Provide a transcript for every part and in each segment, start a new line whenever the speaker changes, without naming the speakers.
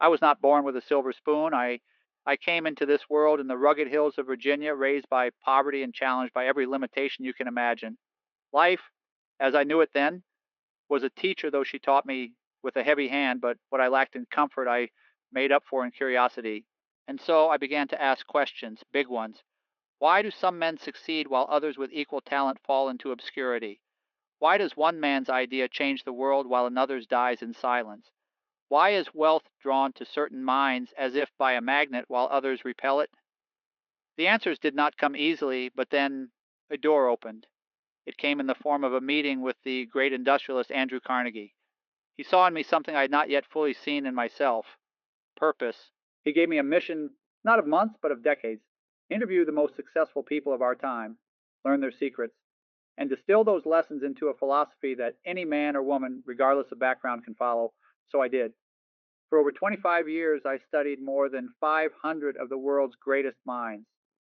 I was not born with a silver spoon. I came into this world in the rugged hills of Virginia, raised by poverty and challenged by every limitation you can imagine. Life, as I knew it then, was a teacher, though she taught me with a heavy hand, but what I lacked in comfort, I made up for in curiosity. And so I began to ask questions, big ones. Why do some men succeed while others with equal talent fall into obscurity? Why does one man's idea change the world while another's dies in silence? Why is wealth drawn to certain minds as if by a magnet while others repel it? The answers did not come easily, but then a door opened. It came in the form of a meeting with the great industrialist Andrew Carnegie. He saw in me something I had not yet fully seen in myself: purpose. He gave me a mission, not of months, but of decades. Interview the most successful people of our time, learn their secrets, and distill those lessons into a philosophy that any man or woman, regardless of background, can follow. So I did. For over 25 years, I studied more than 500 of the world's greatest minds: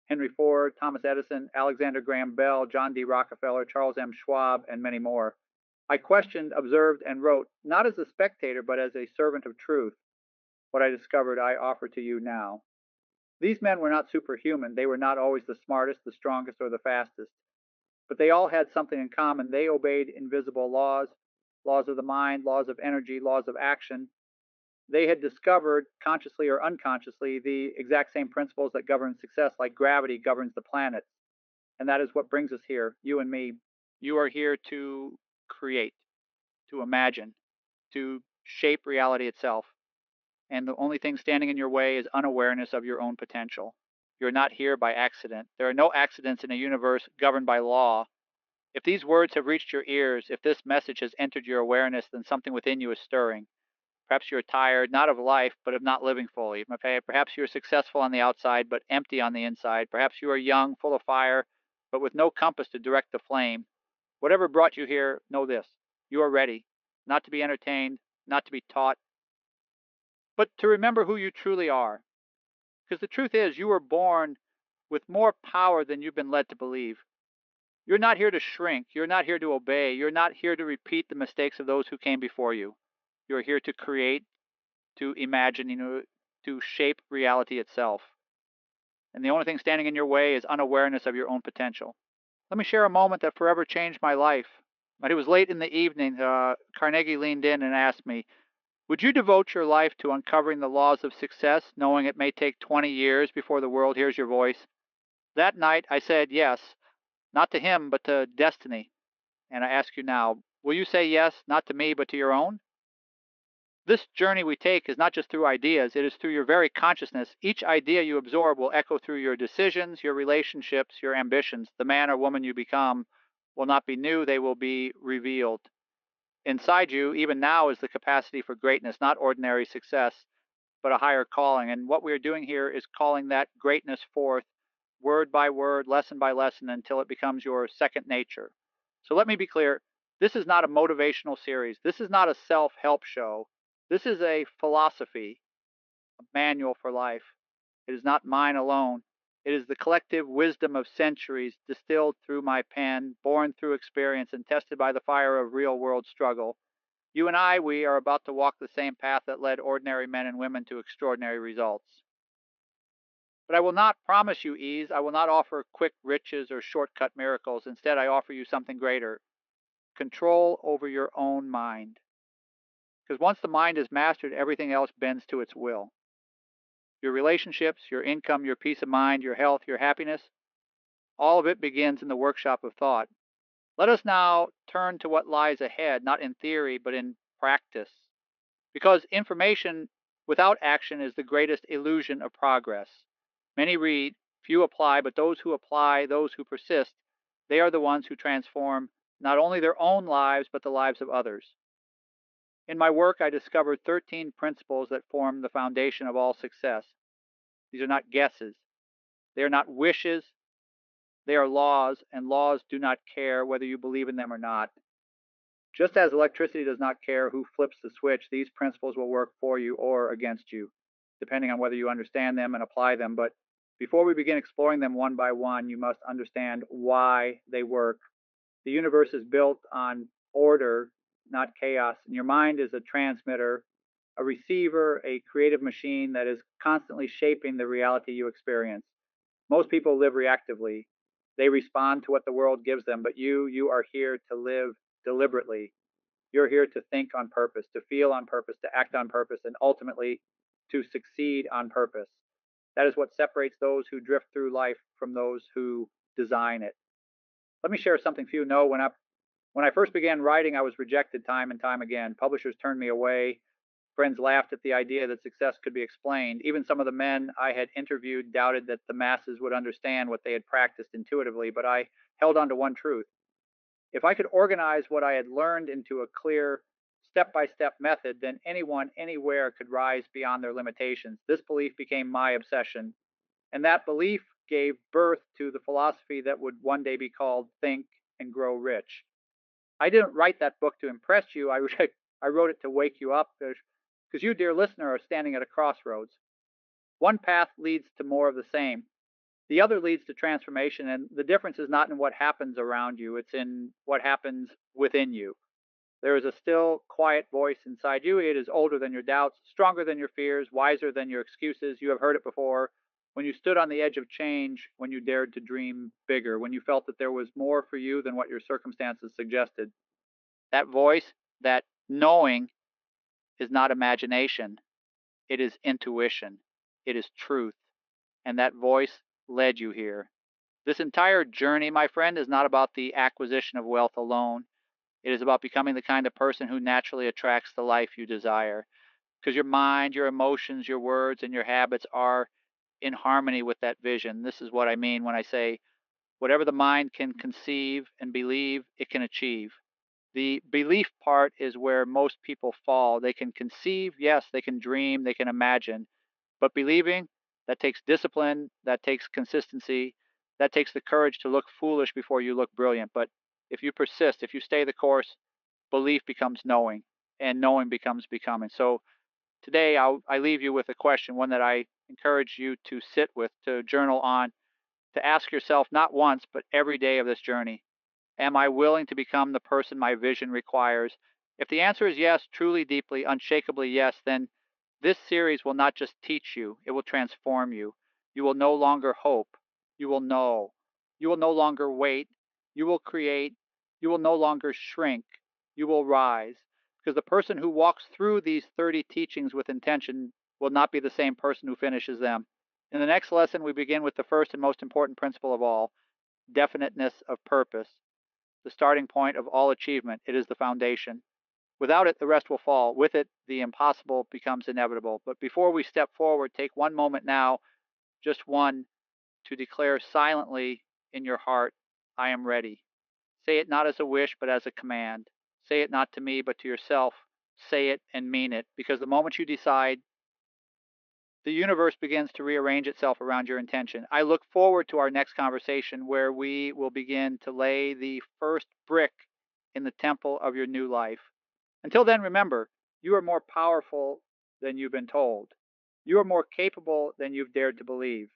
Henry Ford, Thomas Edison, Alexander Graham Bell, John D. Rockefeller, Charles M. Schwab, and many more. I questioned, observed, and wrote, not as a spectator, but as a servant of truth. What I discovered, I offer to you now. These men were not superhuman. They were not always the smartest, the strongest, or the fastest. But they all had something in common. They obeyed invisible laws, laws of the mind, laws of energy, laws of action. They had discovered, consciously or unconsciously, the exact same principles that govern success, like gravity governs the planet. And that is what brings us here, you and me. You are here to create, to imagine, to shape reality itself. And the only thing standing in your way is unawareness of your own potential. You're not here by accident. There are no accidents in a universe governed by law. If these words have reached your ears, if this message has entered your awareness, then something within you is stirring. Perhaps you're tired, not of life, but of not living fully. Okay? Perhaps you're successful on the outside, but empty on the inside. Perhaps you are young, full of fire, but with no compass to direct the flame. Whatever brought you here, know this: you are ready, not to be entertained, not to be taught, but to remember who you truly are. Because the truth is, you were born with more power than you've been led to believe. You're not here to shrink. You're not here to obey. You're not here to repeat the mistakes of those who came before you. You're here to create, to imagine, to shape reality itself. And the only thing standing in your way is unawareness of your own potential. Let me share a moment that forever changed my life. But it was late in the evening. Carnegie leaned in and asked me, would you devote your life to uncovering the laws of success, knowing it may take 20 years before the world hears your voice? That night, I said yes, not to him, but to destiny. And I ask you now, will you say yes, not to me, but to your own? This journey we take is not just through ideas, it is through your very consciousness. Each idea you absorb will echo through your decisions, your relationships, your ambitions. The man or woman you become will not be new, they will be revealed. Inside you, even now, is the capacity for greatness, not ordinary success, but a higher calling. And what we are doing here is calling that greatness forth, word by word, lesson by lesson, until it becomes your second nature. So let me be clear: this is not a motivational series, this is not a self help show. This is a philosophy, a manual for life. It is not mine alone. It is the collective wisdom of centuries distilled through my pen, born through experience, and tested by the fire of real world struggle. You and I, we are about to walk the same path that led ordinary men and women to extraordinary results. But I will not promise you ease. I will not offer quick riches or shortcut miracles. Instead, I offer you something greater: control over your own mind. Because once the mind is mastered, everything else bends to its will. Your relationships, your income, your peace of mind, your health, your happiness, all of it begins in the workshop of thought. Let us now turn to what lies ahead, not in theory, but in practice. Because information without action is the greatest illusion of progress. Many read, few apply, but those who apply, those who persist, they are the ones who transform not only their own lives, but the lives of others. In my work, I discovered 13 principles that form the foundation of all success. These are not guesses. They are not wishes. They are laws, and laws do not care whether you believe in them or not. Just as electricity does not care who flips the switch, these principles will work for you or against you, depending on whether you understand them and apply them. But before we begin exploring them one by one, you must understand why they work. The universe is built on order, not chaos, and your mind is a transmitter. a receiver, a creative machine that is constantly shaping the reality you experience. Most people live reactively. They respond to what the world gives them, but you are here to live deliberately. You're here to think on purpose, to feel on purpose, to act on purpose, and ultimately to succeed on purpose. That is what separates those who drift through life from those who design it. Let me share something few know. When I first began writing, I was rejected time and time again. Publishers turned me away. Friends laughed at the idea that success could be explained. Even some of the men I had interviewed doubted that the masses would understand what they had practiced intuitively, but I held on to one truth. If I could organize what I had learned into a clear, step by step method, then anyone, anywhere could rise beyond their limitations. This belief became my obsession, and that belief gave birth to the philosophy that would one day be called Think and Grow Rich. I didn't write that book to impress you. I wrote it to wake you up because you, dear listener, are standing at a crossroads. One path leads to more of the same. The other leads to transformation, and the difference is not in what happens around you, it's in what happens within you. There is a still, quiet voice inside you. It is older than your doubts, stronger than your fears, wiser than your excuses. You have heard it before. When you stood on the edge of change, when you dared to dream bigger, when you felt that there was more for you than what your circumstances suggested. That voice, that knowing, is not imagination. It is intuition. It is truth. And that voice led you here. This entire journey, my friend, is not about the acquisition of wealth alone. It is about becoming the kind of person who naturally attracts the life you desire. Because your mind, your emotions, your words, and your habits are in harmony with that vision. This is what I mean when I say whatever the mind can conceive and believe, it can achieve. The belief part is where most people fall. They can conceive, yes, they can dream, they can imagine, but believing, that takes discipline, that takes consistency, that takes the courage to look foolish before you look brilliant. But if you persist, if you stay the course, belief becomes knowing, and knowing becomes becoming. So today I leave you with a question, one that I encourage you to sit with, to journal on, to ask yourself not once, but every day of this journey. Am I willing to become the person my vision requires? If the answer is yes, truly, deeply, unshakably yes, then this series will not just teach you, it will transform you. You will no longer hope. You will know. You will no longer wait. You will create. You will no longer shrink. You will rise. Because the person who walks through these 30 teachings with intention will not be the same person who finishes them. In the next lesson, we begin with the first and most important principle of all, definiteness of purpose, the starting point of all achievement. It is the foundation. Without it, the rest will fall. With it, the impossible becomes inevitable. But before we step forward, take one moment now, just one, to declare silently in your heart, I am ready. Say it not as a wish, but as a command. Say it not to me, but to yourself. Say it and mean it. Because the moment you decide, the universe begins to rearrange itself around your intention. I look forward to our next conversation where we will begin to lay the first brick in the temple of your new life. Until then, remember, you are more powerful than you've been told. You are more capable than you've dared to believe.